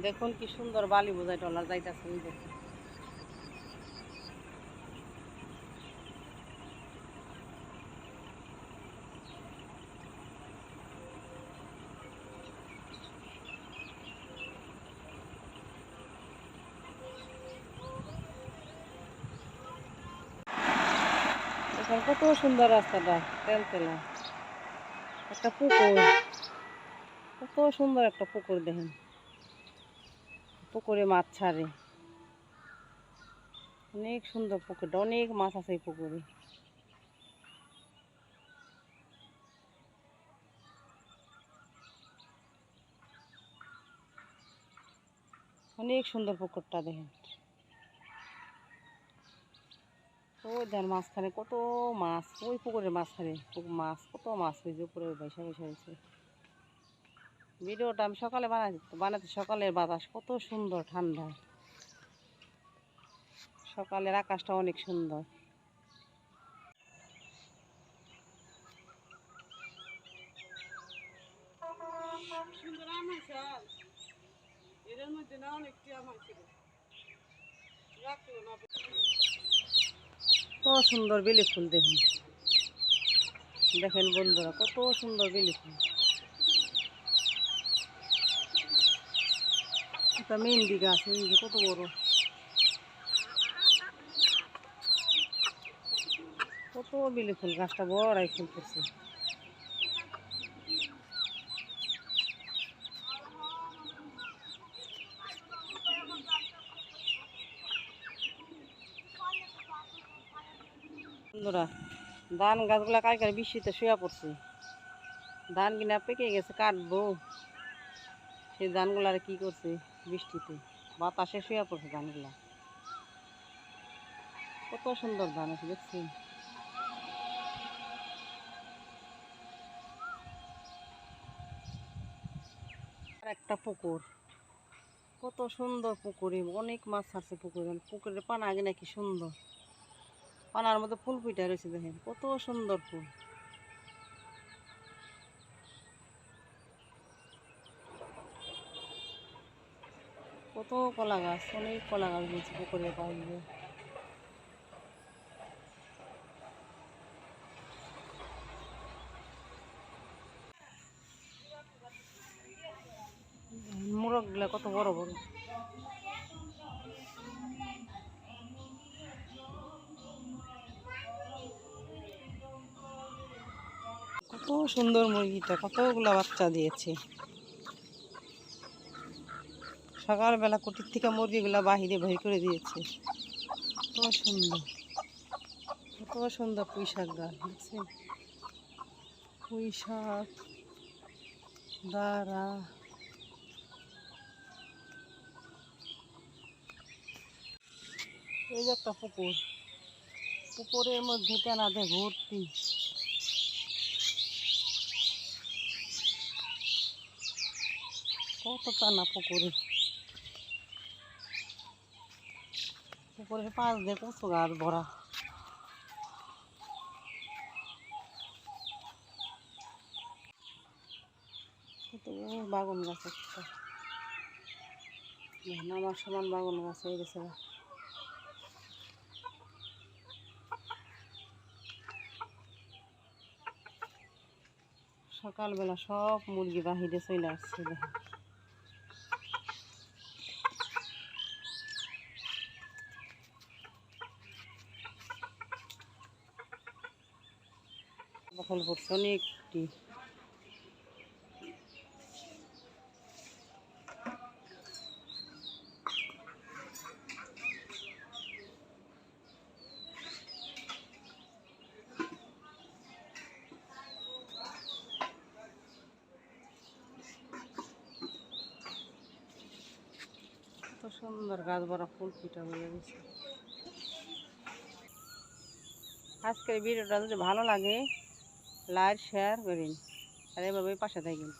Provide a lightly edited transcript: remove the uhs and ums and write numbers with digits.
দেখুন কি সুন্দর বালি বোঝাই টলার যাইতেছে। ওই দেখুন এখন কত সুন্দর রাস্তাটা, তেলতেলা একটা পুকুর, কত সুন্দর একটা পুকুর। দেখেন পুকুরে মাছ ছাড়ে, অনেক সুন্দর পুকুরটা, অনেক মাছ আছে এই পুকুরে। অনেক সুন্দর পুকুরটা দেখেন। ওই ধান মাঝখানে কত মাছ, ওই পুকুরের মাঝখানে মাছ, কত মাছ হয়েছে উপরে বৈশা বৈশা হয়েছে। ভিডিওটা আমি সকালে বানাতে সকালের বাতাস কত সুন্দর ঠান্ডা, সকালের আকাশটা অনেক সুন্দর। কত সুন্দর বেলি ফুল দেখুন, দেখেন বন্ধুরা কত সুন্দর বেলি ফুল। একটা মেহেন্দি গাছ, কত বড়, কত বেলি ফুল, গাছটা বড়াই ফুল করছে। বন্ধুরা ধান গাছগুলা কালকে বৃষ্টিতে শুয়ে পড়ছে, ধান কিনা পেকে গেছে, কাটবো। সেই ধানগুলার কি করছে, বৃষ্টিতে বাতাসে শুয়ে পড়ছে ধানগুলা। কত সুন্দর ধান আছে দেখছেন। আর একটা পুকুর, কত সুন্দর পুকুরে অনেক মাছ আছে পুকুরে, পুকুরের পানা আগে নাকি সুন্দর, পানার মধ্যে ফুল ফুটে রয়েছে। দেখেন কত সুন্দর ফুল, কত কলা গাছ, অনেক কলা গাছ রয়েছে পুকুরের পাশ দিয়ে। মোরগ গুলা কত বড় বড়, কত সুন্দর মুরগিটা, কতগুলা বাচ্চা দিয়েছে। সকালবেলা কুটির থেকে মুরগিগুলা বাহিরে বের করে দিয়েছে। কত সুন্দর, কত সুন্দর পুঁই শাক গাছ দেখছেন, পুঁই শাক, দাঁড়া। এই যে একটা পুকুর, পুকুরের মধ্যে কেনাতে ভর্তি, কত টানা পুকুরে, পুকুরের পাশ দিয়ে কচু গাছ ভরা। কত বাগান গাছ, একটা আমার সমান বাগান গাছ হয়ে গেছে। সকালবেলা সব মুরগি বাহিরে চলে আসছে। দেখেন দখল করছে অনেকটি। কত সুন্দর গাছ ভরা ফুল ফুটা হয়ে গেছে। আজকের ভিডিওটা যদি ভালো লাগে লাইক শেয়ার করেন, আর এভাবে পাশে থাকেন।